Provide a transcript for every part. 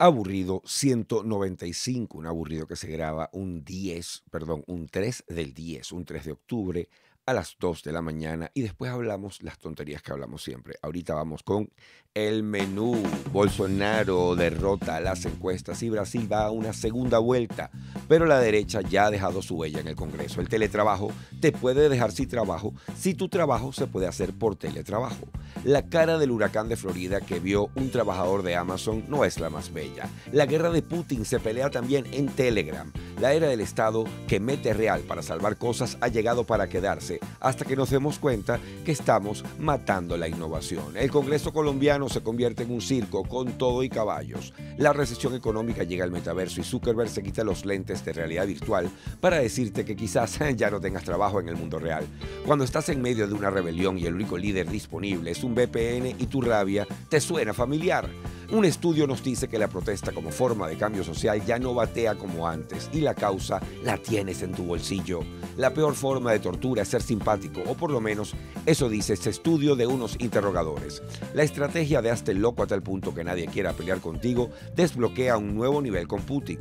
Aburrido 195, un aburrido que se graba un 3 del 10, un 3 de octubre a las 2 de la mañana y después hablamos las tonterías que hablamos siempre. Ahorita vamos con el menú. Bolsonaro derrota las encuestas y Brasil va a una segunda vuelta, pero la derecha ya ha dejado su huella en el Congreso. El teletrabajo te puede dejar sin trabajo si tu trabajo se puede hacer por teletrabajo. La cara del huracán de Florida que vio un trabajador de Amazon no es la más bella. La guerra de Putin se pelea también en Telegram. La era del Estado que mete real para salvar cosas ha llegado para quedarse hasta que nos demos cuenta que estamos matando la innovación. El Congreso colombiano se convierte en un circo con todo y caballos. La recesión económica llega al metaverso y Zuckerberg se quita los lentes de realidad virtual para decirte que quizás ya no tengas trabajo en el mundo real. Cuando estás en medio de una rebelión y el único líder disponible es un VPN y tu rabia te suena familiar. Un estudio nos dice que la protesta como forma de cambio social ya no batea como antes y la causa la tienes en tu bolsillo. La peor forma de tortura es ser simpático, o por lo menos eso dice este estudio de unos interrogadores. La estrategia de hazte loco a tal punto que nadie quiera pelear contigo desbloquea un nuevo nivel con Putin.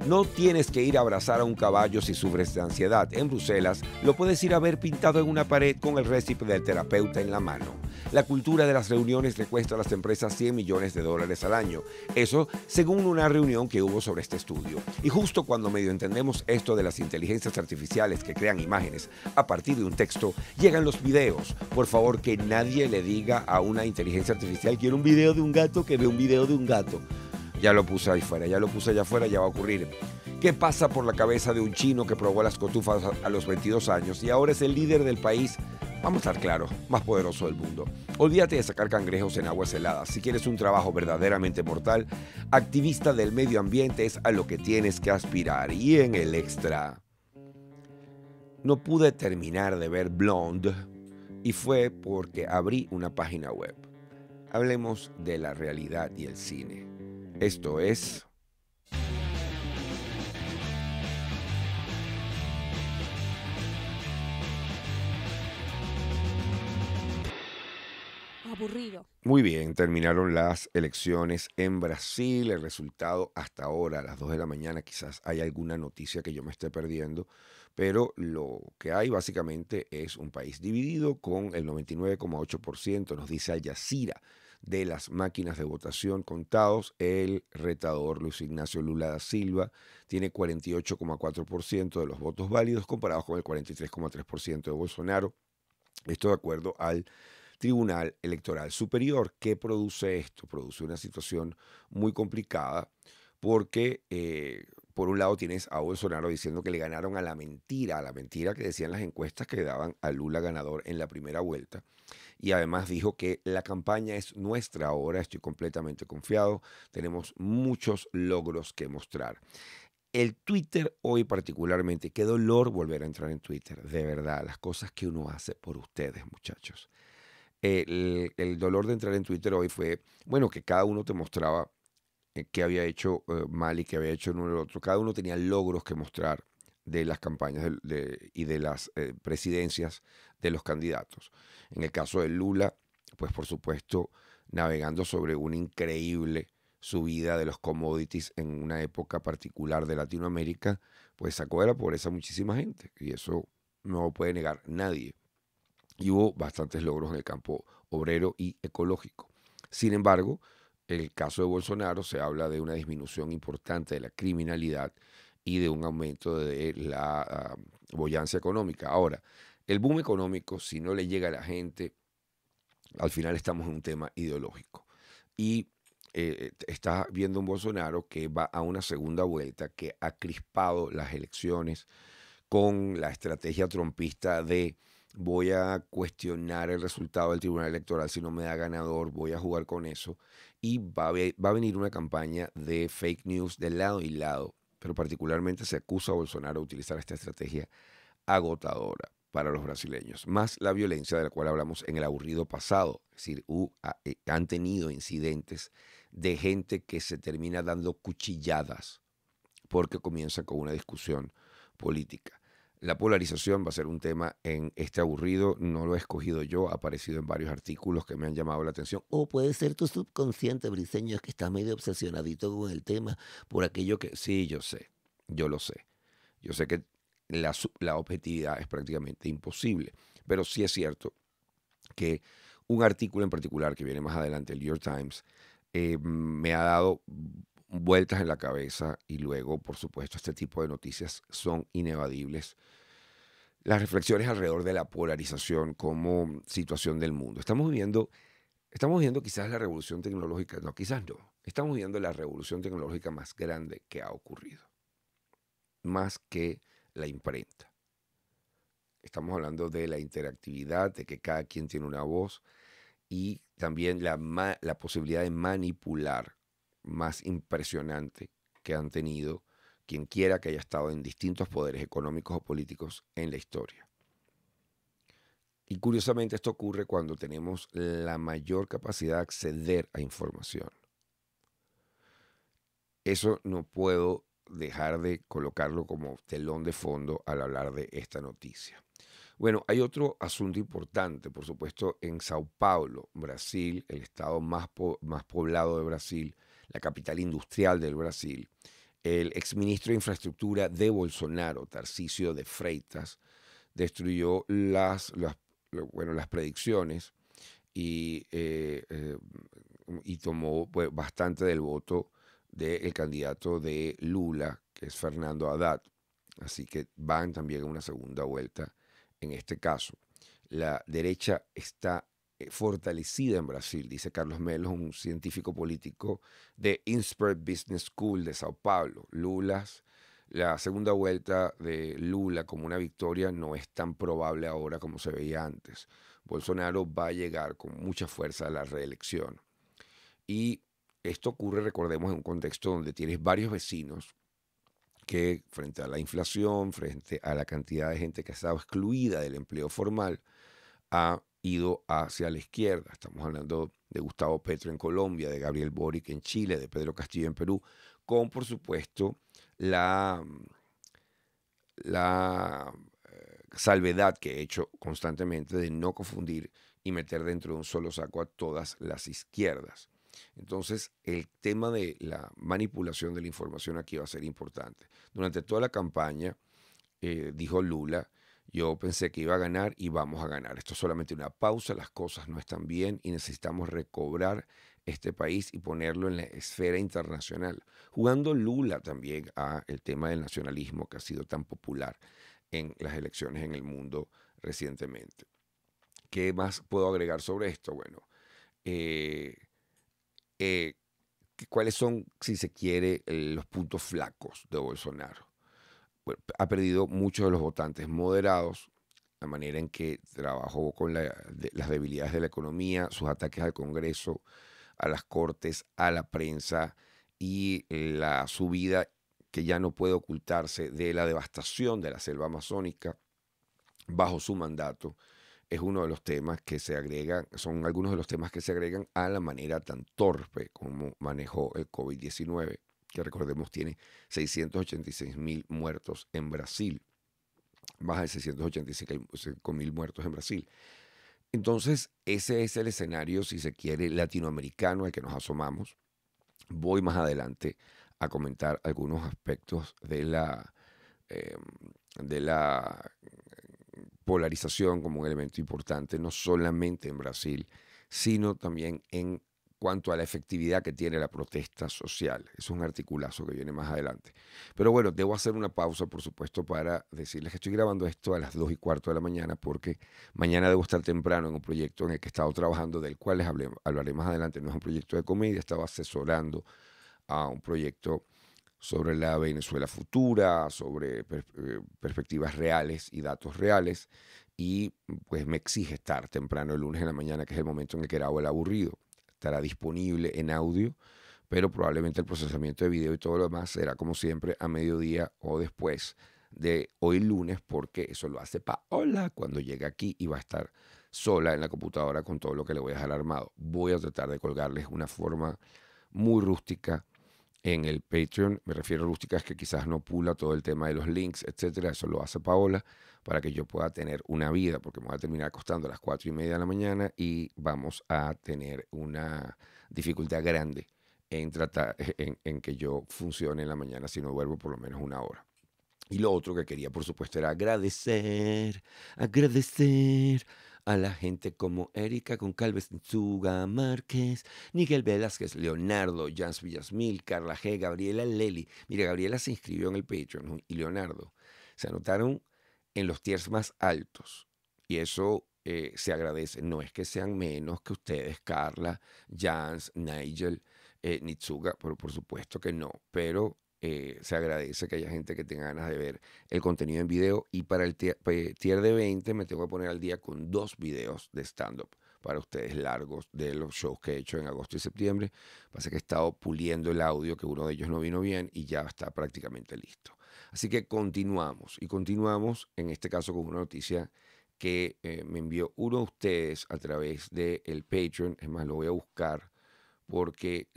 No tienes que ir a abrazar a un caballo si sufres de ansiedad. En Bruselas lo puedes ir a ver pintado en una pared con el récipe del terapeuta en la mano. La cultura de las reuniones le cuesta a las empresas $100 millones al año. Eso según una reunión que hubo sobre este estudio. Y justo cuando medio entendemos esto de las inteligencias artificiales que crean imágenes a partir de un texto, llegan los videos. Por favor, que nadie le diga a una inteligencia artificial: quiero un video de un gato que ve un video de un gato. Ya lo puse ahí fuera, ya lo puse allá afuera, ya va a ocurrir. ¿Qué pasa por la cabeza de un chino que probó las cotufas a los 22 años y ahora es el líder del país, vamos a estar claros, más poderoso del mundo? Olvídate de sacar cangrejos en aguas heladas. Si quieres un trabajo verdaderamente mortal, activista del medio ambiente es a lo que tienes que aspirar. Y en el extra, no pude terminar de ver Blonde y fue porque abrí una página web. Hablemos de la realidad y el cine. Esto es... Aburrido. Muy bien, terminaron las elecciones en Brasil. El resultado hasta ahora, a las 2 de la mañana, quizás hay alguna noticia que yo me esté perdiendo, pero lo que hay básicamente es un país dividido con el 99,8%, nos dice Al Jazeera, de las máquinas de votación contados. El retador Luis Ignacio Lula da Silva tiene 48,4% de los votos válidos comparados con el 43,3% de Bolsonaro. Esto de acuerdo al Tribunal Electoral Superior. ¿Qué produce esto? Produce una situación muy complicada porque, por un lado, tienes a Bolsonaro diciendo que le ganaron a la mentira que decían las encuestas que daban a Lula ganador en la primera vuelta. Y además dijo que la campaña es nuestra ahora, estoy completamente confiado, tenemos muchos logros que mostrar. El Twitter hoy particularmente, qué dolor volver a entrar en Twitter, de verdad, las cosas que uno hace por ustedes, muchachos. El dolor de entrar en Twitter hoy fue, bueno, que cada uno te mostraba qué había hecho mal y qué había hecho en uno y el otro. Cada uno tenía logros que mostrar de las campañas y de las presidencias de los candidatos. En el caso de Lula, pues por supuesto, navegando sobre una increíble subida de los commodities en una época particular de Latinoamérica, pues sacó de la pobreza a muchísima gente. Y eso no lo puede negar nadie. Y hubo bastantes logros en el campo obrero y ecológico. Sin embargo, en el caso de Bolsonaro se habla de una disminución importante de la criminalidad y de un aumento de la boyancia económica. Ahora, el boom económico, si no le llega a la gente, al final estamos en un tema ideológico. Y está viendo un Bolsonaro que va a una segunda vuelta, que ha crispado las elecciones con la estrategia trompista de: voy a cuestionar el resultado del Tribunal Electoral si no me da ganador, voy a jugar con eso. Y va a venir una campaña de fake news de lado y lado, pero particularmente se acusa a Bolsonaro de utilizar esta estrategia agotadora para los brasileños, más la violencia de la cual hablamos en el aburrido pasado. Es decir, han tenido incidentes de gente que se termina dando cuchilladas porque comienza con una discusión política. La polarización va a ser un tema en este aburrido, no lo he escogido yo, ha aparecido en varios artículos que me han llamado la atención. O puede ser tu subconsciente, Briseño, es que estás medio obsesionadito con el tema, por aquello que... Sí, yo sé, yo lo sé. Yo sé que la objetividad es prácticamente imposible, pero sí es cierto que un artículo en particular que viene más adelante, el New York Times, me ha dado vueltas en la cabeza y luego, por supuesto, este tipo de noticias son inevadibles. Las reflexiones alrededor de la polarización como situación del mundo. Estamos viviendo quizás la revolución tecnológica, no, quizás no, estamos viviendo la revolución tecnológica más grande que ha ocurrido, más que la imprenta. Estamos hablando de la interactividad, de que cada quien tiene una voz y también la posibilidad de manipular más impresionante que han tenido quien quiera que haya estado en distintos poderes económicos o políticos en la historia. Y curiosamente esto ocurre cuando tenemos la mayor capacidad de acceder a información. Eso no puedo dejar de colocarlo como telón de fondo al hablar de esta noticia. Bueno, hay otro asunto importante, por supuesto, en Sao Paulo, Brasil, el estado más poblado de Brasil, la capital industrial del Brasil. El exministro de Infraestructura de Bolsonaro, Tarcísio de Freitas, destruyó las predicciones y, y tomó pues, bastante del voto del candidato de Lula, que es Fernando Haddad. Así que van también a una segunda vuelta en este caso. La derecha está fortalecida en Brasil, dice Carlos Melo, un científico político de Inspired Business School de Sao Paulo. La segunda vuelta de Lula como una victoria no es tan probable ahora como se veía antes. Bolsonaro va a llegar con mucha fuerza a la reelección. Y esto ocurre, recordemos, en un contexto donde tienes varios vecinos que frente a la inflación, frente a la cantidad de gente que ha estado excluida del empleo formal, ha ido hacia la izquierda. Estamos hablando de Gustavo Petro en Colombia, de Gabriel Boric en Chile, de Pedro Castillo en Perú, con por supuesto la, la salvedad que he hecho constantemente de no confundir y meter dentro de un solo saco a todas las izquierdas. Entonces, el tema de la manipulación de la información aquí va a ser importante. Durante toda la campaña, dijo Lula, yo pensé que iba a ganar y vamos a ganar. Esto es solamente una pausa, las cosas no están bien y necesitamos recobrar este país y ponerlo en la esfera internacional. Jugando Lula también a el tema del nacionalismo que ha sido tan popular en las elecciones en el mundo recientemente. ¿Qué más puedo agregar sobre esto? Bueno, eh, eh, ¿cuáles son, si se quiere, los puntos flacos de Bolsonaro? Bueno, ha perdido muchos de los votantes moderados, la manera en que trabajó con las debilidades de la economía, sus ataques al Congreso, a las cortes, a la prensa y la subida que ya no puede ocultarse de la devastación de la selva amazónica bajo su mandato es uno de los temas que se agregan, son algunos de los temas que se agregan a la manera tan torpe como manejó el COVID-19, que recordemos tiene 686.000 muertos en Brasil, más de 685.000 muertos en Brasil. Entonces, ese es el escenario, si se quiere, latinoamericano al que nos asomamos. Voy más adelante a comentar algunos aspectos eh, de la polarización como un elemento importante, no solamente en Brasil, sino también en cuanto a la efectividad que tiene la protesta social. Es un articulazo que viene más adelante. Pero bueno, debo hacer una pausa, por supuesto, para decirles que estoy grabando esto a las 2:15 de la mañana, porque mañana debo estar temprano en un proyecto en el que he estado trabajando, del cual hablaré más adelante. No es un proyecto de comedia, estaba asesorando a un proyecto sobre la Venezuela futura, sobre perspectivas reales y datos reales, y pues me exige estar temprano el lunes en la mañana, que es el momento en el que grabo el aburrido. Estará disponible en audio, pero probablemente el procesamiento de video y todo lo demás será como siempre a mediodía o después de hoy lunes, porque eso lo hace Paola cuando llegue aquí y va a estar sola en la computadora con todo lo que le voy a dejar armado. Voy a tratar de colgarles una forma muy rústica En el Patreon, me refiero a rústica, es que quizás no pula todo el tema de los links, etcétera. Eso lo hace Paola para que yo pueda tener una vida, porque me voy a terminar acostando a las 4:30 de la mañana y vamos a tener una dificultad grande en tratar, en que yo funcione en la mañana si no duermo por lo menos una hora. Y lo otro que quería, por supuesto, era agradecer a la gente como Erika Goncalves, Tsuga Márquez, Miguel Velázquez, Leonardo, Jans Villasmil, Carla G, Gabriela Leli. Mira, Gabriela se inscribió en el Patreon, ¿no? Y Leonardo se anotaron en los tiers más altos. Y eso se agradece. No es que sean menos que ustedes, Carla, Jans, Nigel, Nitsuga, pero por supuesto que no. Pero se agradece que haya gente que tenga ganas de ver el contenido en video. Y para el tier de 20 me tengo que poner al día con 2 videos de stand-up para ustedes largos de los shows que he hecho en agosto y septiembre. Pasa que he estado puliendo el audio, que uno de ellos no vino bien y ya está prácticamente listo. Así que continuamos y continuamos en este caso con una noticia que me envió uno de ustedes a través del Patreon. Es más, lo voy a buscar porque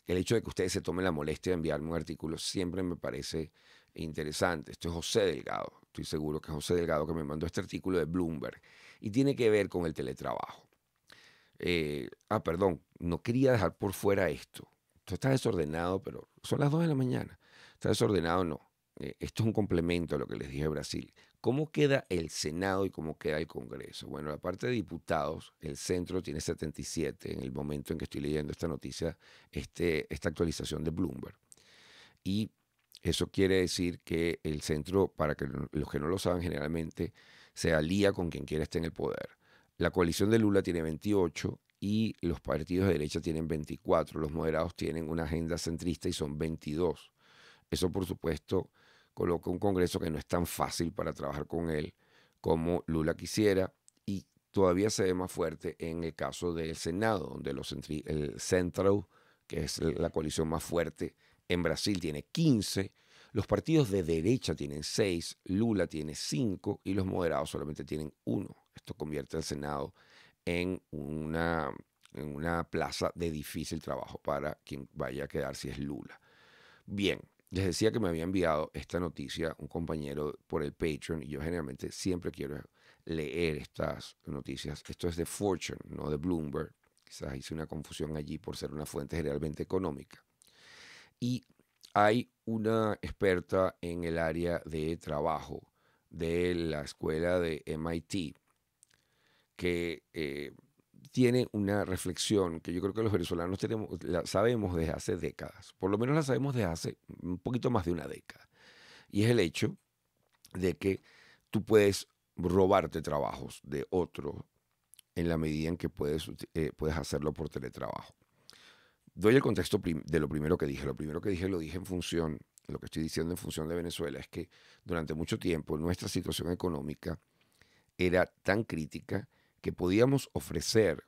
el hecho de que ustedes se tomen la molestia de enviarme un artículo siempre me parece interesante. Esto es José Delgado. Estoy seguro que es José Delgado que me mandó este artículo de Bloomberg y tiene que ver con el teletrabajo. Perdón, no quería dejar por fuera esto. Esto está desordenado, pero son las 2 de la mañana. Está desordenado, no. Esto es un complemento a lo que les dije de Brasil. ¿Cómo queda el Senado y cómo queda el Congreso? Bueno, la parte de diputados, el centro tiene 77 en el momento en que estoy leyendo esta noticia, esta actualización de Bloomberg. Y eso quiere decir que el centro, para que los que no lo saben, generalmente se alía con quien quiera estar en el poder. La coalición de Lula tiene 28 y los partidos de derecha tienen 24. Los moderados tienen una agenda centrista y son 22. Eso, por supuesto, coloca un Congreso que no es tan fácil para trabajar con él como Lula quisiera, y todavía se ve más fuerte en el caso del Senado, donde el Centro, que es la coalición más fuerte en Brasil, tiene 15, los partidos de derecha tienen 6, Lula tiene 5 y los moderados solamente tienen 1. Esto convierte al Senado en una plaza de difícil trabajo para quien vaya a quedar si es Lula. Bien, les decía que me había enviado esta noticia un compañero por el Patreon y yo generalmente siempre quiero leer estas noticias. Esto es de Fortune, no de Bloomberg. Quizás hice una confusión allí por ser una fuente generalmente económica. Y hay una experta en el área de trabajo de la escuela de MIT que tiene una reflexión que yo creo que los venezolanos la sabemos desde hace décadas, por lo menos la sabemos desde hace un poquito más de una década, y es el hecho de que tú puedes robarte trabajos de otro en la medida en que puedes hacerlo por teletrabajo. Doy el contexto de lo primero que dije. Lo primero que dije lo dije en función, lo que estoy diciendo en función de Venezuela, es que durante mucho tiempo nuestra situación económica era tan crítica que podíamos ofrecer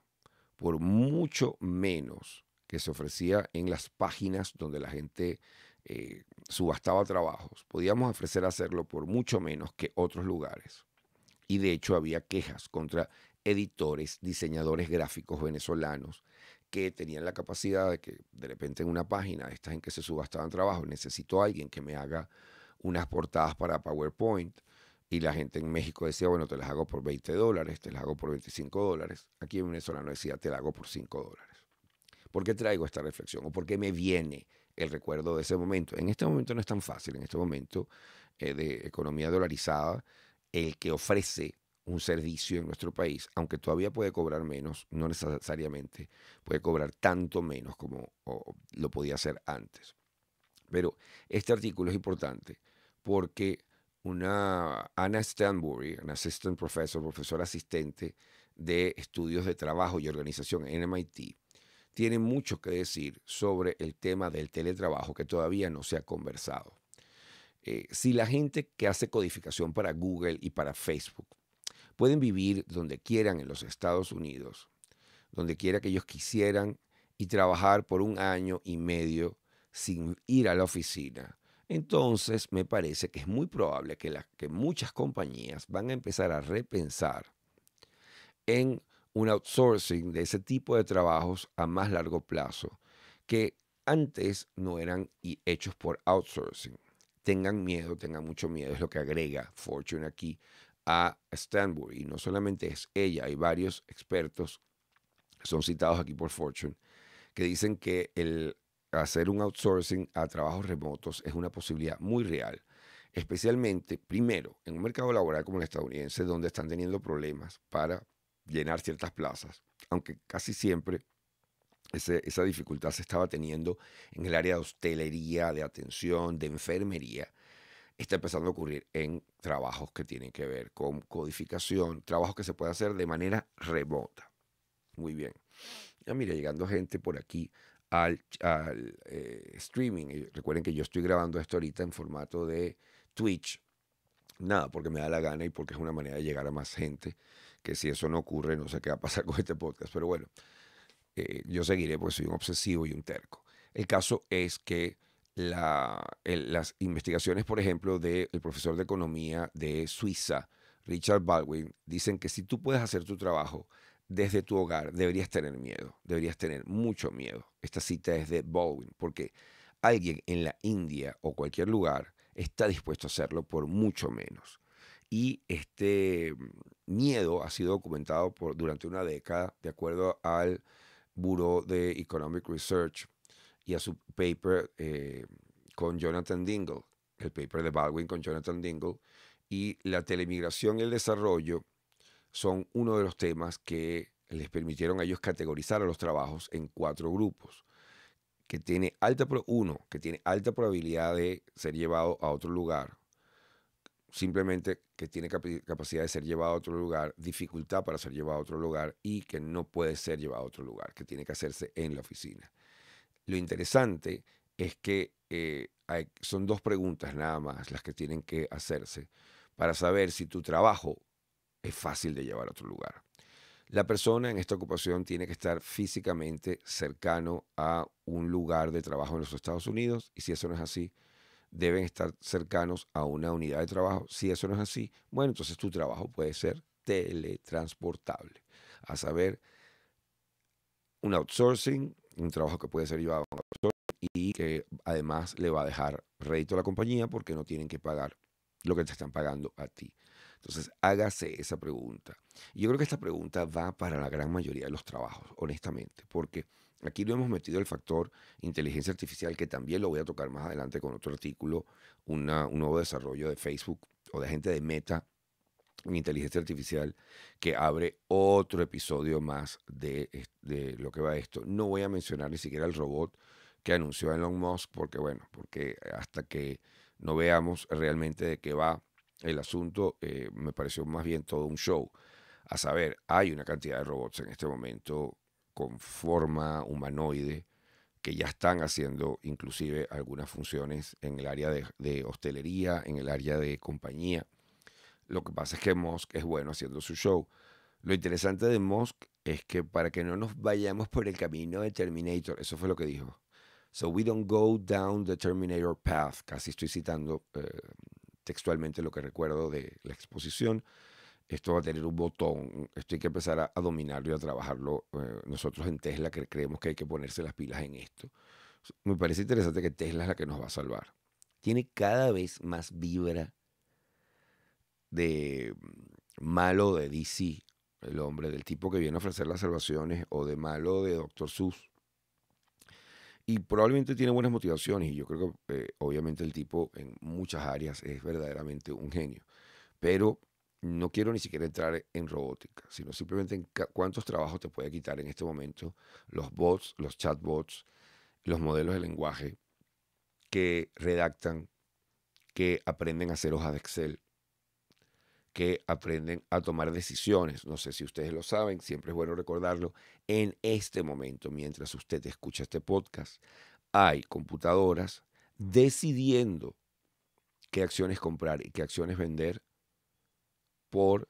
por mucho menos que se ofrecía en las páginas donde la gente subastaba trabajos. Podíamos ofrecer hacerlo por mucho menos que otros lugares. Y de hecho había quejas contra editores, diseñadores gráficos venezolanos que tenían la capacidad de que de repente en una página, estas en que se subastaban trabajos, necesito a alguien que me haga unas portadas para PowerPoint. Y la gente en México decía, bueno, te las hago por $20, te las hago por $25. Aquí en venezolano decía, te las hago por $5. ¿Por qué traigo esta reflexión? ¿O por qué me viene el recuerdo de ese momento? En este momento no es tan fácil. En este momento de economía dolarizada, el que ofrece un servicio en nuestro país, aunque todavía puede cobrar menos, no necesariamente puede cobrar tanto menos como lo podía hacer antes. Pero este artículo es importante porque una Anna Stanbury, una assistant professor, profesora asistente de estudios de trabajo y organización en MIT, tiene mucho que decir sobre el tema del teletrabajo que todavía no se ha conversado. Si la gente que hace codificación para Google y para Facebook pueden vivir donde quieran en los Estados Unidos, donde quiera que ellos quisieran, y trabajar por 1 año y medio sin ir a la oficina, entonces me parece que es muy probable que muchas compañías van a empezar a repensar en un outsourcing de ese tipo de trabajos a más largo plazo, que antes no eran hechos por outsourcing. Tengan miedo, tengan mucho miedo, es lo que agrega Fortune aquí a Stanbury. Y no solamente es ella, hay varios expertos que son citados aquí por Fortune que dicen que el hacer un outsourcing a trabajos remotos es una posibilidad muy real, especialmente, primero, en un mercado laboral como el estadounidense, donde están teniendo problemas para llenar ciertas plazas, aunque casi siempre esa dificultad se estaba teniendo en el área de hostelería, de atención, de enfermería. Está empezando a ocurrir en trabajos que tienen que ver con codificación, trabajos que se pueden hacer de manera remota. Muy bien. Ya mira, llegando gente por aquí al streaming. Y recuerden que yo estoy grabando esto ahorita en formato de Twitch. Nada, porque me da la gana y porque es una manera de llegar a más gente. Que si eso no ocurre, no sé qué va a pasar con este podcast. Pero bueno, yo seguiré porque soy un obsesivo y un terco. El caso es que las investigaciones, por ejemplo, del profesor de economía de Suiza, Richard Baldwin, dicen que si tú puedes hacer tu trabajo desde tu hogar, deberías tener miedo, deberías tener mucho miedo. Esta cita es de Baldwin, porque alguien en la India o cualquier lugar está dispuesto a hacerlo por mucho menos. Y este miedo ha sido documentado durante una década, de acuerdo al Bureau de Economic Research y a su paper con Jonathan Dingle, el paper de Baldwin con Jonathan Dingle, y la telemigración y el desarrollo son uno de los temas que les permitieron a ellos categorizar a los trabajos en 4 grupos, que tiene uno, que tiene alta probabilidad de ser llevado a otro lugar, simplemente que tiene capacidad de ser llevado a otro lugar, dificultad para ser llevado a otro lugar y que no puede ser llevado a otro lugar, que tiene que hacerse en la oficina. Lo interesante es que son 2 preguntas nada más las que tienen que hacerse para saber si tu trabajo es fácil de llevar a otro lugar. La persona en esta ocupación tiene que estar físicamente cercano a un lugar de trabajo en los Estados Unidos y si eso no es así, deben estar cercanos a una unidad de trabajo. Si eso no es así, bueno, entonces tu trabajo puede ser teletransportable. A saber, un outsourcing, un trabajo que puede ser llevado a un outsourcing y que además le va a dejar rédito a la compañía porque no tienen que pagar lo que te están pagando a ti. Entonces, hágase esa pregunta. Y yo creo que esta pregunta va para la gran mayoría de los trabajos, honestamente, porque aquí no hemos metido el factor inteligencia artificial, que también lo voy a tocar más adelante con otro artículo, un nuevo desarrollo de Facebook o de gente de Meta en inteligencia artificial que abre otro episodio más de lo que va esto. No voy a mencionar ni siquiera el robot que anunció Elon Musk, porque bueno, porque hasta que no veamos realmente de qué va el asunto, me pareció más bien todo un show. A saber, hay una cantidad de robots en este momento con forma humanoide que ya están haciendo inclusive algunas funciones en el área de hostelería, en el área de compañía. Lo que pasa es que Musk es bueno haciendo su show. Lo interesante de Musk es que para que no nos vayamos por el camino de Terminator, eso fue lo que dijo. So we don't go down the Terminator path. Casi estoy citando textualmente lo que recuerdo de la exposición. Esto va a tener un botón. Esto hay que empezar a dominarlo y a trabajarlo. Nosotros en Tesla que creemos que hay que ponerse las pilas en esto. Me parece interesante que Tesla es la que nos va a salvar. Tiene cada vez más vibra de malo de DC, el hombre, del tipo que viene a ofrecer las salvaciones, o de malo de Doctor Seuss. Y probablemente tiene buenas motivaciones, y yo creo que obviamente el tipo en muchas áreas es verdaderamente un genio. Pero no quiero ni siquiera entrar en robótica, sino simplemente en cuántos trabajos te puede quitar en este momento los bots, los chatbots, los modelos de lenguaje que redactan, que aprenden a hacer hojas de Excel, que aprenden a tomar decisiones. No sé si ustedes lo saben, siempre es bueno recordarlo. En este momento, mientras usted escucha este podcast, hay computadoras decidiendo qué acciones comprar y qué acciones vender por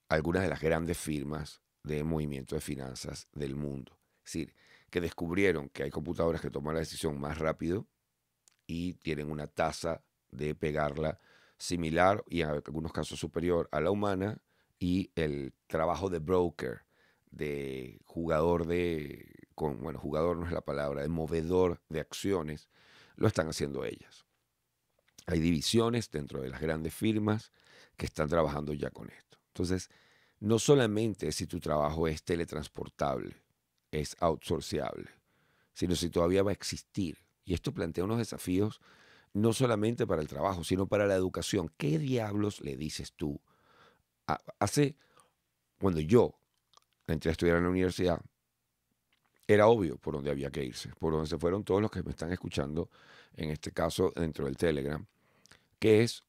algunas de las grandes firmas de movimiento de finanzas del mundo. Es decir, que descubrieron que hay computadoras que toman la decisión más rápido y tienen una tasa de pegarla similar y en algunos casos superior a la humana, y el trabajo de broker, de jugador de bueno, jugador no es la palabra, de movedor de acciones, lo están haciendo ellas. Hay divisiones dentro de las grandes firmas que están trabajando ya con esto. Entonces, no solamente si tu trabajo es teletransportable, es outsourceable, sino si todavía va a existir. Y esto plantea unos desafíos no solamente para el trabajo, sino para la educación. ¿Qué diablos le dices tú? Cuando yo entré a estudiar en la universidad, era obvio por dónde había que irse, por donde se fueron todos los que me están escuchando, en este caso dentro del Telegram, que es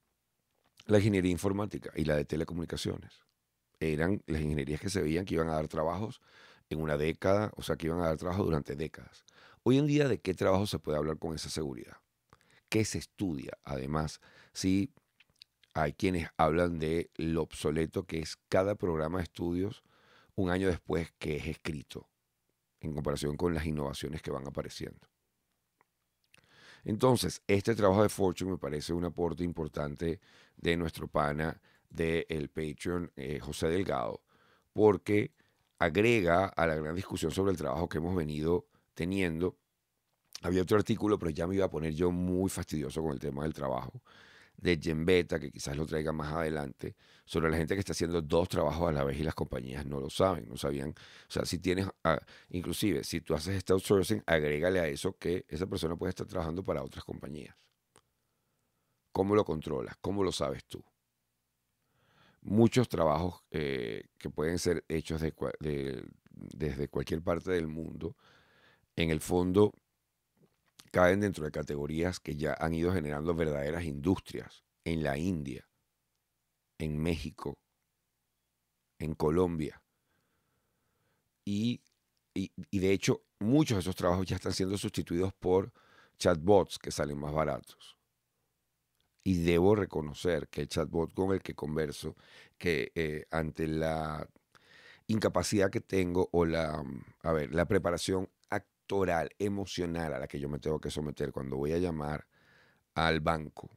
la ingeniería informática y la de telecomunicaciones. Eran las ingenierías que se veían que iban a dar trabajos en una década, o sea, que iban a dar trabajo durante décadas. Hoy en día, ¿de qué trabajo se puede hablar con esa seguridad? ¿Qué se estudia? Además, sí, hay quienes hablan de lo obsoleto que es cada programa de estudios un año después que es escrito, en comparación con las innovaciones que van apareciendo. Entonces, este trabajo de Fortune me parece un aporte importante de nuestro pana del Patreon, José Delgado, porque agrega a la gran discusión sobre el trabajo que hemos venido teniendo. Había otro artículo, pero ya me iba a poner yo muy fastidioso con el tema del trabajo, de Gembeta, que quizás lo traiga más adelante, sobre la gente que está haciendo dos trabajos a la vez y las compañías no lo saben, no sabían. O sea, si tienes, inclusive, si tú haces este outsourcing, agrégale a eso que esa persona puede estar trabajando para otras compañías. ¿Cómo lo controlas? ¿Cómo lo sabes tú? Muchos trabajos que pueden ser hechos desde cualquier parte del mundo, en el fondo caen dentro de categorías que ya han ido generando verdaderas industrias en la India, en México, en Colombia. Y de hecho, muchos de esos trabajos ya están siendo sustituidos por chatbots que salen más baratos. Y debo reconocer que el chatbot con el que converso, que ante la incapacidad que tengo o la preparación actoral, emocional a la que yo me tengo que someter cuando voy a llamar al banco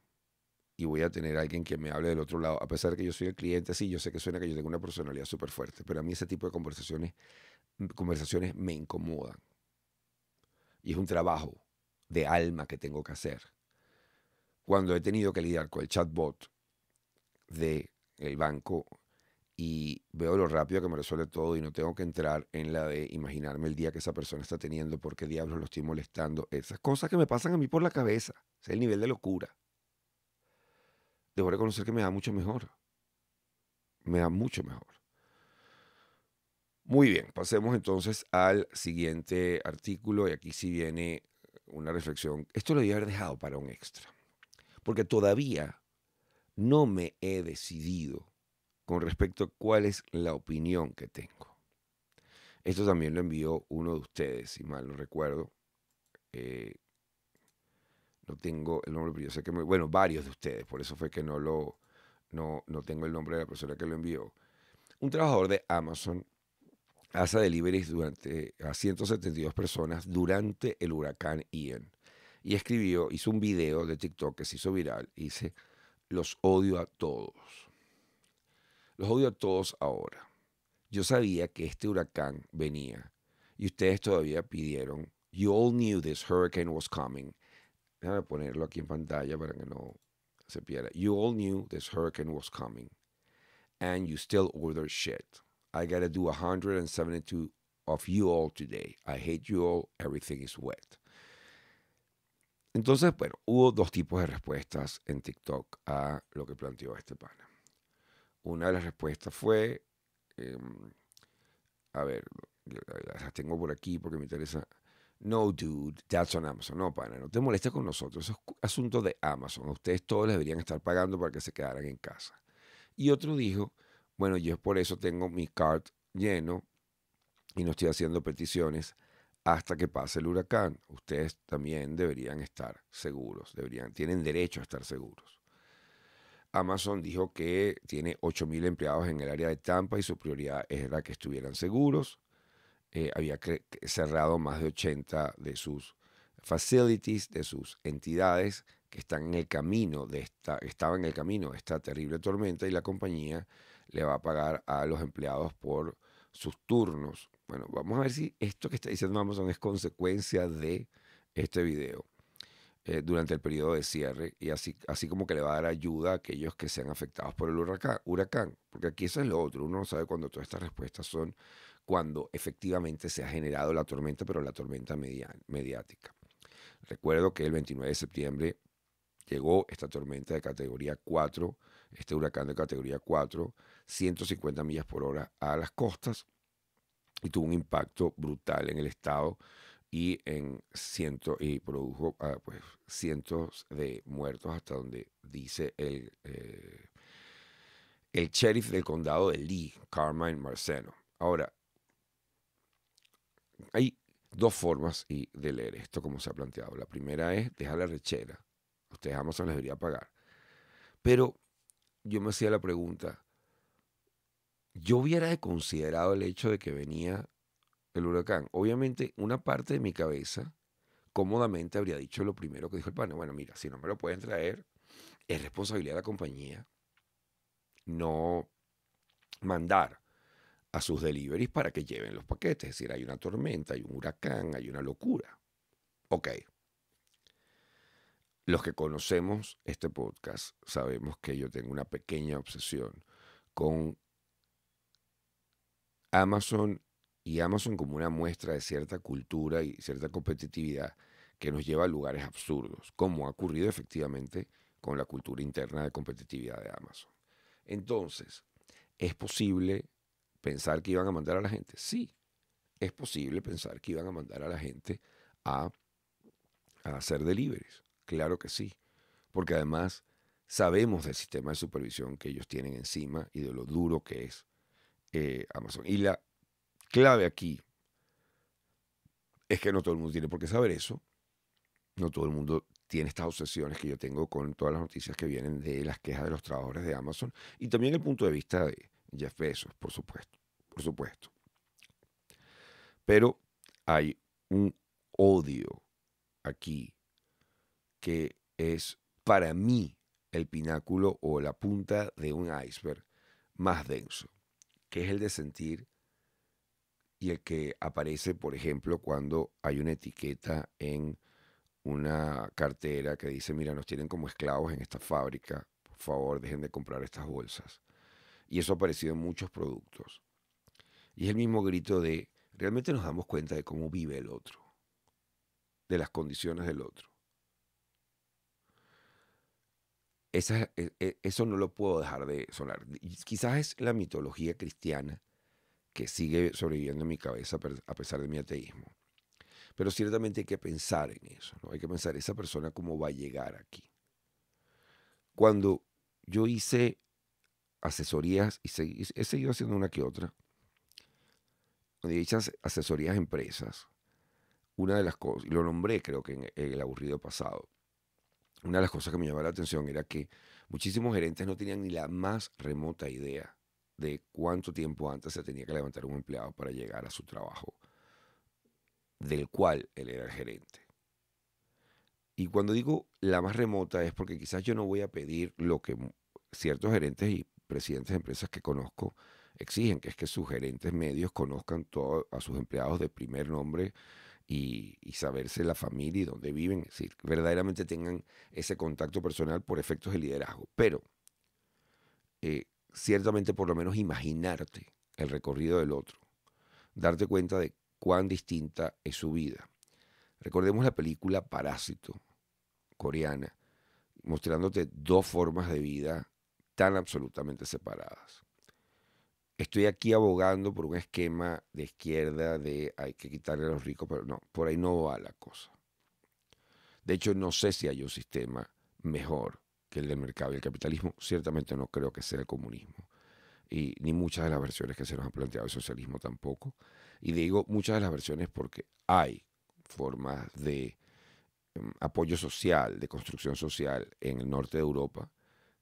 y voy a tener a alguien que me hable del otro lado, a pesar de que yo soy el cliente, sí, yo sé que suena que yo tengo una personalidad súper fuerte, pero a mí ese tipo de conversaciones me incomodan. Y es un trabajo de alma que tengo que hacer. Cuando he tenido que lidiar con el chatbot del banco y veo lo rápido que me resuelve todo y no tengo que entrar en la de imaginarme el día que esa persona está teniendo, por qué diablos lo estoy molestando, esas cosas que me pasan a mí por la cabeza, es el nivel de locura. Debo reconocer que me da mucho mejor. Me da mucho mejor. Muy bien, pasemos entonces al siguiente artículo y aquí sí viene una reflexión. Esto lo debía haber dejado para un extra, porque todavía no me he decidido con respecto a cuál es la opinión que tengo. Esto también lo envió uno de ustedes, si mal no recuerdo. Eh, no tengo el nombre, pero yo sé que bueno, varios de ustedes, por eso fue que no tengo el nombre de la persona que lo envió. Un trabajador de Amazon hace deliveries a 172 personas durante el huracán Ian. Y hizo un video de TikTok que se hizo viral y dice, los odio a todos. Los odio a todos ahora. Yo sabía que este huracán venía y ustedes todavía pidieron, you all knew this hurricane was coming. Déjame ponerlo aquí en pantalla para que no se pierda. You all knew this hurricane was coming and you still order shit. I gotta do 172 of you all today. I hate you all. Everything is wet. Entonces, bueno, hubo dos tipos de respuestas en TikTok a lo que planteó este pana. Una de las respuestas fue, a ver, las tengo por aquí porque me interesa. No, dude, that's on Amazon. No, pana, no te molestes con nosotros. Eso es asunto de Amazon. A ustedes todos les deberían estar pagando para que se quedaran en casa. Y otro dijo, bueno, yo por eso tengo mi cart lleno y no estoy haciendo peticiones hasta que pase el huracán. Ustedes también deberían estar seguros, tienen derecho a estar seguros. Amazon dijo que tiene 8,000 empleados en el área de Tampa y su prioridad era que estuvieran seguros. Había cerrado más de 80 de sus facilities, de sus entidades que estaban en el camino de esta terrible tormenta y la compañía le va a pagar a los empleados por sus turnos. Bueno, vamos a ver si esto que está diciendo Amazon es consecuencia de este video durante el periodo de cierre y así como que le va a dar ayuda a aquellos que sean afectados por el huracán. Porque aquí eso es lo otro. Uno no sabe cuándo todas estas respuestas son cuando efectivamente se ha generado la tormenta, pero la tormenta mediática. Recuerdo que el 29 de septiembre llegó esta tormenta de categoría 4, este huracán de categoría 4, 150 millas por hora a las costas y tuvo un impacto brutal en el estado y produjo pues, cientos de muertos hasta donde dice el sheriff del condado de Lee, Carmine Marceno. Ahora, hay dos formas de leer esto como se ha planteado. La primera es dejar la rechera. Ustedes Amazon les debería pagar. Pero yo me hacía la pregunta, yo hubiera considerado el hecho de que venía el huracán. Obviamente, una parte de mi cabeza cómodamente habría dicho lo primero que dijo el pana. Bueno, mira, si no me lo pueden traer, es responsabilidad de la compañía no mandar a sus deliveries para que lleven los paquetes. Es decir, hay una tormenta, hay un huracán, hay una locura. Ok. Los que conocemos este podcast sabemos que yo tengo una pequeña obsesión con Amazon y Amazon como una muestra de cierta cultura y cierta competitividad que nos lleva a lugares absurdos, como ha ocurrido efectivamente con la cultura interna de competitividad de Amazon. Entonces, ¿es posible pensar que iban a mandar a la gente? Sí, es posible pensar que iban a mandar a la gente a, a hacer deliveries. Claro que sí, porque además sabemos del sistema de supervisión que ellos tienen encima y de lo duro que es Amazon. Y la clave aquí es que no todo el mundo tiene por qué saber eso. No todo el mundo tiene estas obsesiones que yo tengo con todas las noticias que vienen de las quejas de los trabajadores de Amazon y también el punto de vista de Jeff Bezos, por supuesto, por supuesto. Pero hay un odio aquí que es para mí el pináculo o la punta de un iceberg más denso, que es el de sentir y el que aparece, por ejemplo, cuando hay una etiqueta en una cartera que dice, mira, nos tienen como esclavos en esta fábrica, por favor, dejen de comprar estas bolsas. Y eso ha aparecido en muchos productos. Y es el mismo grito de, realmente nos damos cuenta de cómo vive el otro, de las condiciones del otro. Eso no lo puedo dejar de sonar. Y quizás es la mitología cristiana que sigue sobreviviendo en mi cabeza a pesar de mi ateísmo. Pero ciertamente hay que pensar en eso, ¿no? Hay que pensar esa persona cómo va a llegar aquí. Cuando yo hice asesorías y he seguido haciendo una que otra, donde hice asesorías a empresas, una de las cosas, y lo nombré creo que en el aburrido pasado, una de las cosas que me llamaba la atención era que muchísimos gerentes no tenían ni la más remota idea de cuánto tiempo antes se tenía que levantar un empleado para llegar a su trabajo, del cual él era el gerente. Y cuando digo la más remota es porque quizás yo no voy a pedir lo que ciertos gerentes y presidentes de empresas que conozco exigen, que es que sus gerentes medios conozcan todo a sus empleados de primer nombre y saberse la familia y dónde viven, es decir, verdaderamente tengan ese contacto personal por efectos de liderazgo. Pero ciertamente por lo menos imaginarte el recorrido del otro, darte cuenta de cuán distinta es su vida. Recordemos la película Parásito, coreana, mostrándote dos formas de vida tan absolutamente separadas. Estoy aquí abogando por un esquema de izquierda de hay que quitarle a los ricos, pero no, por ahí no va la cosa. De hecho, no sé si hay un sistema mejor que el del mercado y el capitalismo. Ciertamente no creo que sea el comunismo. Y ni muchas de las versiones que se nos han planteado el socialismo tampoco. Y digo muchas de las versiones porque hay formas de apoyo social, de construcción social en el norte de Europa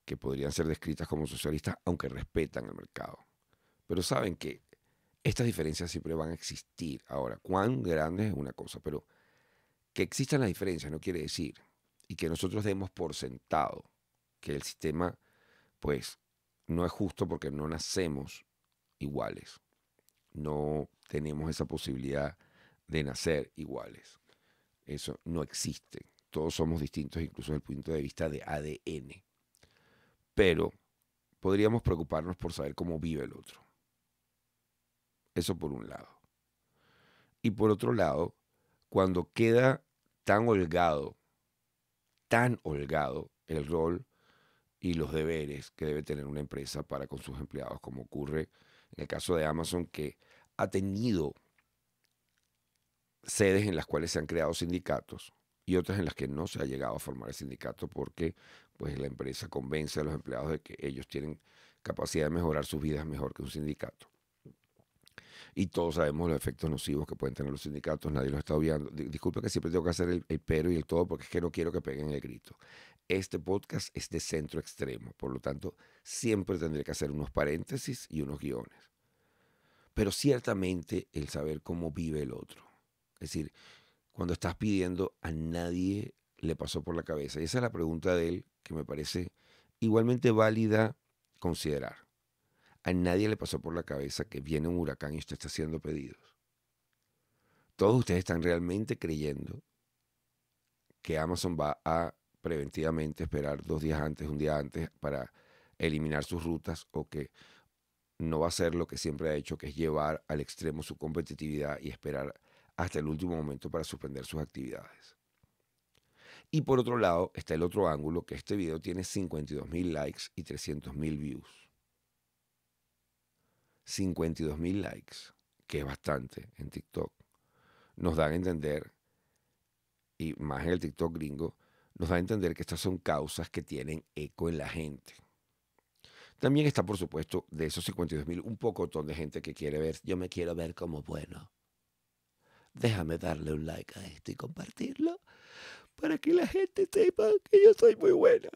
que podrían ser descritas como socialistas, aunque respetan el mercado. Pero saben que estas diferencias siempre van a existir. Ahora, cuán grande es una cosa, pero que existan las diferencias no quiere decir y que nosotros demos por sentado que el sistema, pues, no es justo porque no nacemos iguales. No tenemos esa posibilidad de nacer iguales. Eso no existe. Todos somos distintos, incluso desde el punto de vista de ADN. Pero podríamos preocuparnos por saber cómo vive el otro. Eso por un lado. Y por otro lado, cuando queda tan holgado el rol y los deberes que debe tener una empresa para con sus empleados, como ocurre en el caso de Amazon, que ha tenido sedes en las cuales se han creado sindicatos y otras en las que no se ha llegado a formar el sindicato porque pues, la empresa convence a los empleados de que ellos tienen capacidad de mejorar sus vidas mejor que un sindicato. Y todos sabemos los efectos nocivos que pueden tener los sindicatos, nadie los está obviando. Disculpe que siempre tengo que hacer el pero y el todo porque es que no quiero que peguen el grito. Este podcast es de centro extremo, por lo tanto siempre tendré que hacer unos paréntesis y unos guiones. Pero ciertamente el saber cómo vive el otro. Es decir, cuando estás pidiendo, a nadie le pasó por la cabeza. Y esa es la pregunta de él que me parece igualmente válida considerar. A nadie le pasó por la cabeza que viene un huracán y usted está haciendo pedidos. Todos ustedes están realmente creyendo que Amazon va a preventivamente esperar 2 días antes, un día antes para eliminar sus rutas o que no va a hacer lo que siempre ha hecho, que es llevar al extremo su competitividad y esperar hasta el último momento para suspender sus actividades. Y por otro lado está el otro ángulo, que este video tiene 52,000 likes y 300,000 views. 52,000 likes, que es bastante en TikTok, nos dan a entender, y más en el TikTok gringo, nos da a entender que estas son causas que tienen eco en la gente. También está, por supuesto, de esos 52,000, un pocotón de gente que quiere ver, yo me quiero ver como bueno. Déjame darle un like a esto y compartirlo para que la gente sepa que yo soy muy buena.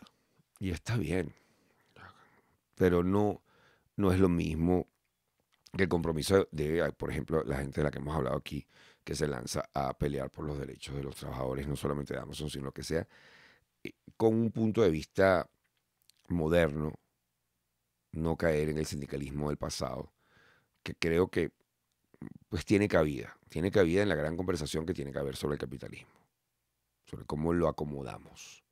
Y está bien, pero no es lo mismo que el compromiso de, por ejemplo, la gente de la que hemos hablado aquí, que se lanza a pelear por los derechos de los trabajadores, no solamente de Amazon, sino que sea con un punto de vista moderno, no caer en el sindicalismo del pasado, que creo que pues tiene cabida en la gran conversación que tiene que haber sobre el capitalismo, sobre cómo lo acomodamos,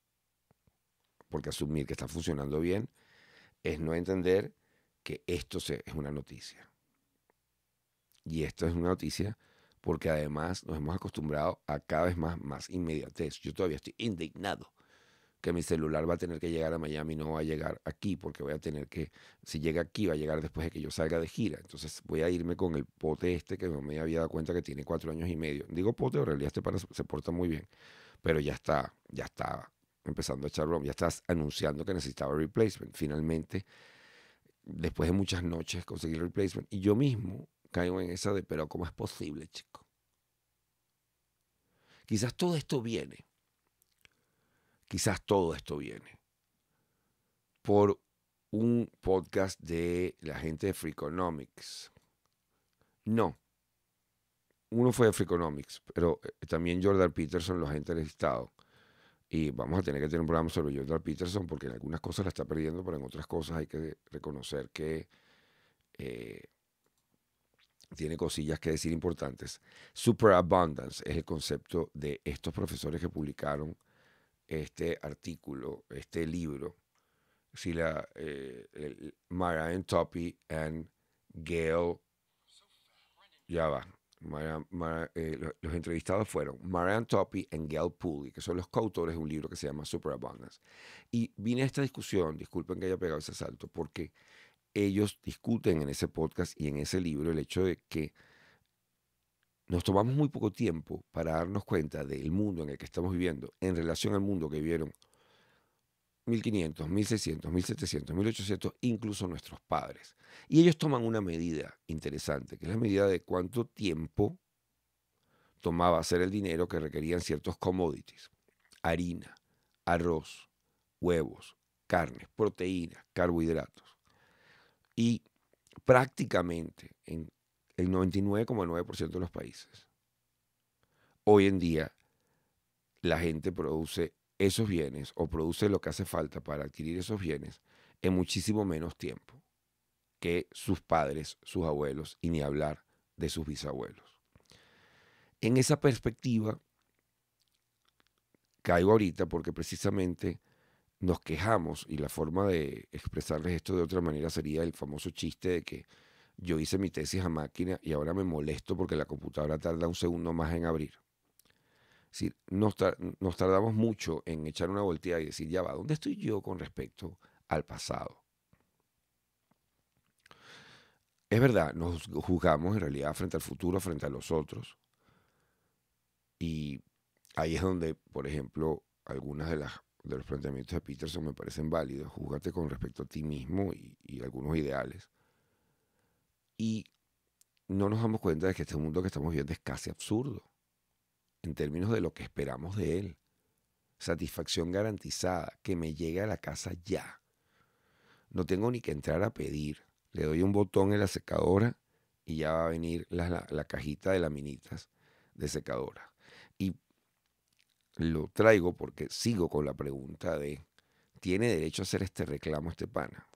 porque asumir que está funcionando bien es no entender que esto es una noticia. Y esto es una noticia porque además nos hemos acostumbrado a cada vez más inmediatez. Yo todavía estoy indignado que mi celular va a tener que llegar a Miami, no va a llegar aquí, porque voy a tener que, si llega aquí, va a llegar después de que yo salga de gira. Entonces voy a irme con el pote este que no me había dado cuenta que tiene 4 años y medio. Digo pote, en realidad este pana se porta muy bien, pero ya está empezando a echar broma, ya estás anunciando que necesitaba replacement. Finalmente, después de muchas noches conseguí el replacement y yo mismo caigo en esa de, pero ¿cómo es posible, chico? Quizás todo esto viene por un podcast de la gente de Freakonomics. No, uno fue de Freakonomics, pero también Jordan Peterson los ha entrevistado. Y vamos a tener que tener un programa sobre Jordan Peterson porque en algunas cosas la está perdiendo, pero en otras cosas hay que reconocer que tiene cosillas que decir importantes. Superabundance es el concepto de estos profesores que publicaron este artículo, este libro. Si Marianne Toppy and Gail, ya va. Los entrevistados fueron Marianne Toppy y Gail Pooley, que son los coautores de un libro que se llama Superabundance. Y vine a esta discusión, disculpen que haya pegado ese salto, porque ellos discuten en ese podcast y en ese libro el hecho de que nos tomamos muy poco tiempo para darnos cuenta del mundo en el que estamos viviendo en relación al mundo que vivieron 1500, 1600, 1700, 1800, incluso nuestros padres. Y ellos toman una medida interesante, que es la medida de cuánto tiempo tomaba hacer el dinero que requerían ciertos commodities: harina, arroz, huevos, carne, proteínas, carbohidratos. Y prácticamente en el 99,9% de los países, hoy en día la gente produce esos bienes o produce lo que hace falta para adquirir esos bienes en muchísimo menos tiempo que sus padres, sus abuelos y ni hablar de sus bisabuelos. En esa perspectiva, caigo ahorita porque precisamente nos quejamos y la forma de expresarles esto de otra manera sería el famoso chiste de que yo hice mi tesis a máquina y ahora me molesto porque la computadora tarda un segundo más en abrir. Es decir, nos tardamos mucho en echar una volteada y decir, ya va, ¿dónde estoy yo con respecto al pasado? Es verdad, nos juzgamos en realidad frente al futuro, frente a los otros. Y ahí es donde, por ejemplo, algunas de los planteamientos de Peterson me parecen válidos. Júgate con respecto a ti mismo y algunos ideales. Y no nos damos cuenta de que este mundo que estamos viviendo es casi absurdo en términos de lo que esperamos de él. Satisfacción garantizada, que me llegue a la casa ya. No tengo ni que entrar a pedir. Le doy un botón en la secadora y ya va a venir la cajita de laminitas de secadora. Y lo traigo porque sigo con la pregunta de, ¿tiene derecho a hacer este reclamo este pana?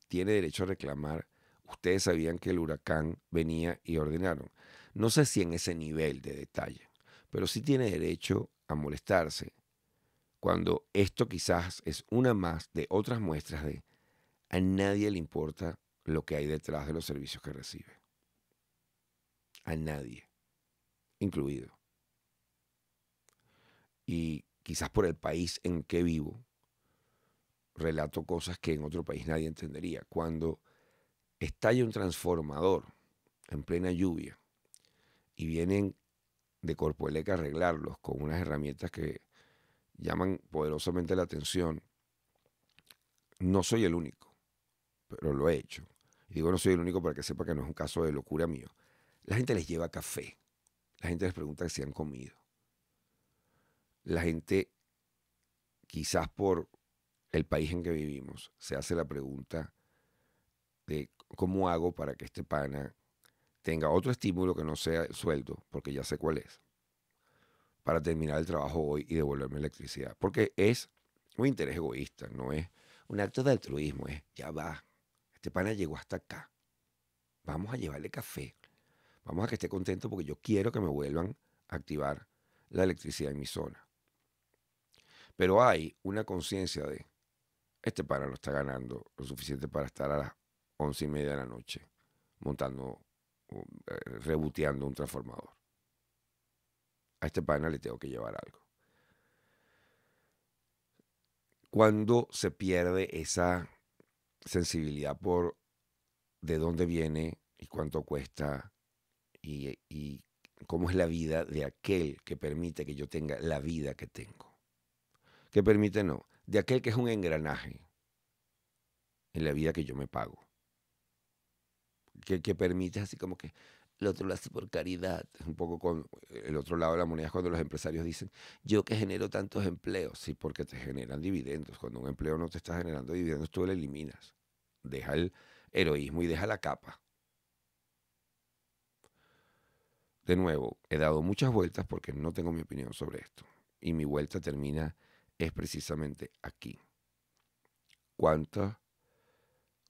¿Tiene derecho a reclamar? Ustedes sabían que el huracán venía y ordenaron. No sé si en ese nivel de detalle, pero sí tiene derecho a molestarse cuando esto quizás es una más de otras muestras de a nadie le importa lo que hay detrás de los servicios que recibe. A nadie, incluido. Y quizás por el país en que vivo, relato cosas que en otro país nadie entendería. Cuando estalla un transformador en plena lluvia y vienen de Corpoelec a arreglarlos con unas herramientas que llaman poderosamente la atención, no soy el único, pero lo he hecho. Y digo no soy el único para que sepa que no es un caso de locura mío. La gente les lleva café. La gente les pregunta si han comido. La gente, quizás por el país en que vivimos, se hace la pregunta de cómo hago para que este pana tenga otro estímulo que no sea el sueldo, porque ya sé cuál es, para terminar el trabajo hoy y devolverme electricidad. Porque es un interés egoísta, no es un acto de altruismo, es ya va, este pana llegó hasta acá, vamos a llevarle café, vamos a que esté contento porque yo quiero que me vuelvan a activar la electricidad en mi zona. Pero hay una conciencia de, este pana no está ganando lo suficiente para estar a las 11:30 de la noche montando, reboteando un transformador. A este pana le tengo que llevar algo. Cuando se pierde esa sensibilidad por de dónde viene y cuánto cuesta y cómo es la vida de aquel que permite que yo tenga la vida que tengo. Que permite no, de aquel que es un engranaje en la vida que yo me pago. Que permite así como que el otro lo hace por caridad. Es un poco con el otro lado de la moneda es cuando los empresarios dicen, yo que genero tantos empleos. Sí, porque te generan dividendos. Cuando un empleo no te está generando dividendos, tú lo eliminas. Deja el heroísmo y deja la capa. De nuevo, he dado muchas vueltas porque no tengo mi opinión sobre esto. Y mi vuelta termina es precisamente aquí. ¿Cuántos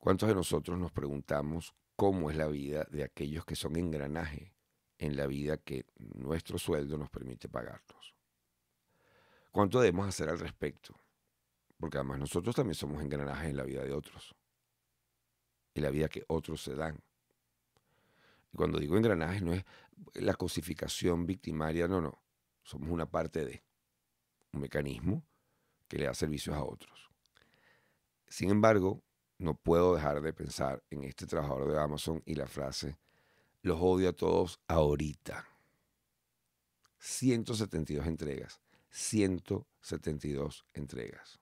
de nosotros nos preguntamos cómo es la vida de aquellos que son engranaje en la vida que nuestro sueldo nos permite pagarlos? ¿Cuánto debemos hacer al respecto? Porque además nosotros también somos engranajes en la vida de otros, en la vida que otros se dan. Y cuando digo engranajes no es la cosificación victimaria, no, no. Somos una parte de un mecanismo que le da servicios a otros. Sin embargo, no puedo dejar de pensar en este trabajador de Amazon y la frase, los odio a todos ahorita. 172 entregas. 172 entregas.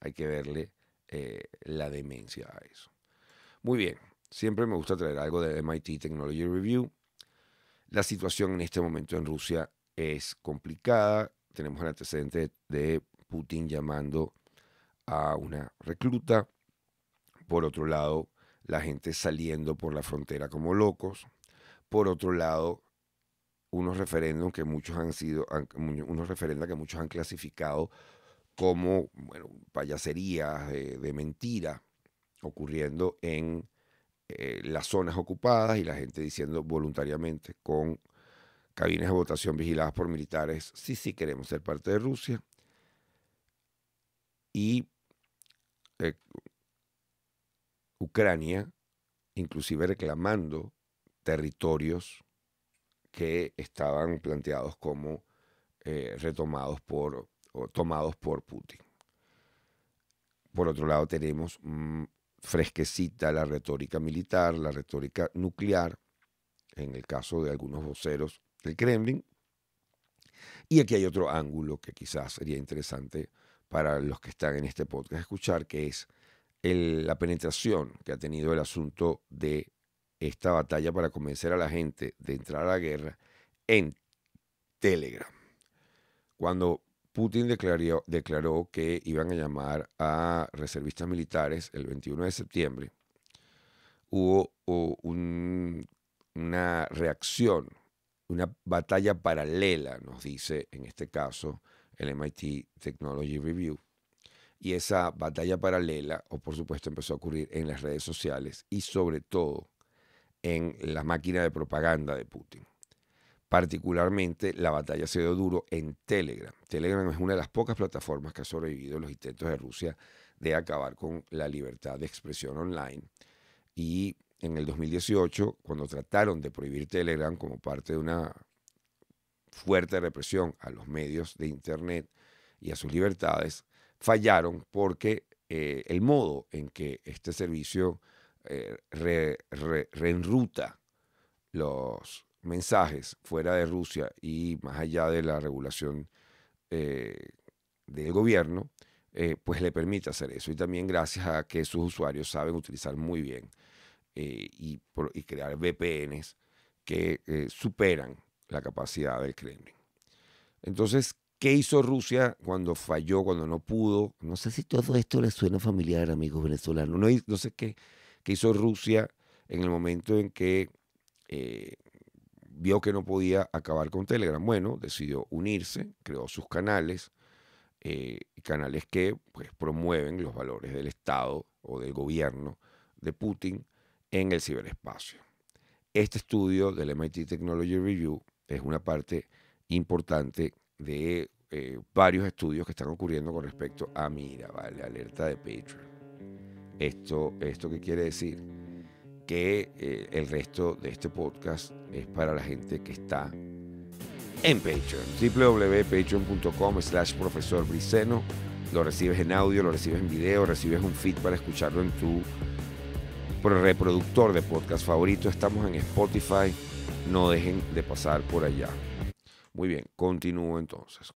Hay que verle la demencia a eso. Muy bien. Siempre me gusta traer algo de MIT Technology Review. La situación en este momento en Rusia es complicada. Tenemos el antecedente de Putin llamando a una recluta. Por otro lado, la gente saliendo por la frontera como locos. Por otro lado, unos referéndums que muchos han sido, unos referendos que muchos han clasificado como, bueno, payaserías de mentira ocurriendo en las zonas ocupadas y la gente diciendo voluntariamente con cabinas de votación vigiladas por militares, sí, sí queremos ser parte de Rusia. Y eh, Ucrania, inclusive reclamando territorios que estaban planteados como retomados o tomados por Putin. Por otro lado, tenemos fresquecita la retórica militar, la retórica nuclear, en el caso de algunos voceros del Kremlin. Y aquí hay otro ángulo que quizás sería interesante para los que están en este podcast escuchar, que es la penetración que ha tenido el asunto de esta batalla para convencer a la gente de entrar a la guerra en Telegram. Cuando Putin declaró que iban a llamar a reservistas militares el 21 de septiembre, hubo una reacción, una batalla paralela, nos dice en este caso el MIT Technology Review. Y esa batalla paralela, o por supuesto, empezó a ocurrir en las redes sociales y sobre todo en la máquina de propaganda de Putin. Particularmente la batalla se dio duro en Telegram. Telegram es una de las pocas plataformas que ha sobrevivido a los intentos de Rusia de acabar con la libertad de expresión online. Y en el 2018, cuando trataron de prohibir Telegram como parte de una fuerte represión a los medios de Internet y a sus libertades, fallaron porque el modo en que este servicio reenruta los mensajes fuera de Rusia y más allá de la regulación del gobierno, pues le permite hacer eso. Y también gracias a que sus usuarios saben utilizar muy bien y crear VPNs que superan la capacidad del Kremlin. Entonces, ¿qué hizo Rusia cuando falló, cuando no pudo? No sé si todo esto les suena familiar, amigos venezolanos. No sé qué hizo Rusia en el momento en que vio que no podía acabar con Telegram. Bueno, decidió unirse, creó sus canales, canales que pues, promueven los valores del Estado o del gobierno de Putin en el ciberespacio. Este estudio del MIT Technology Review es una parte importante de varios estudios que están ocurriendo con respecto a, mira, vale, alerta de Patreon. ¿Esto qué quiere decir? Que el resto de este podcast es para la gente que está en Patreon. www.patreon.com/profesor Briceno. Lo recibes en audio, lo recibes en video, recibes un feed para escucharlo en tu reproductor de podcast favorito. Estamos en Spotify. No dejen de pasar por allá. Muy bien, continúo entonces.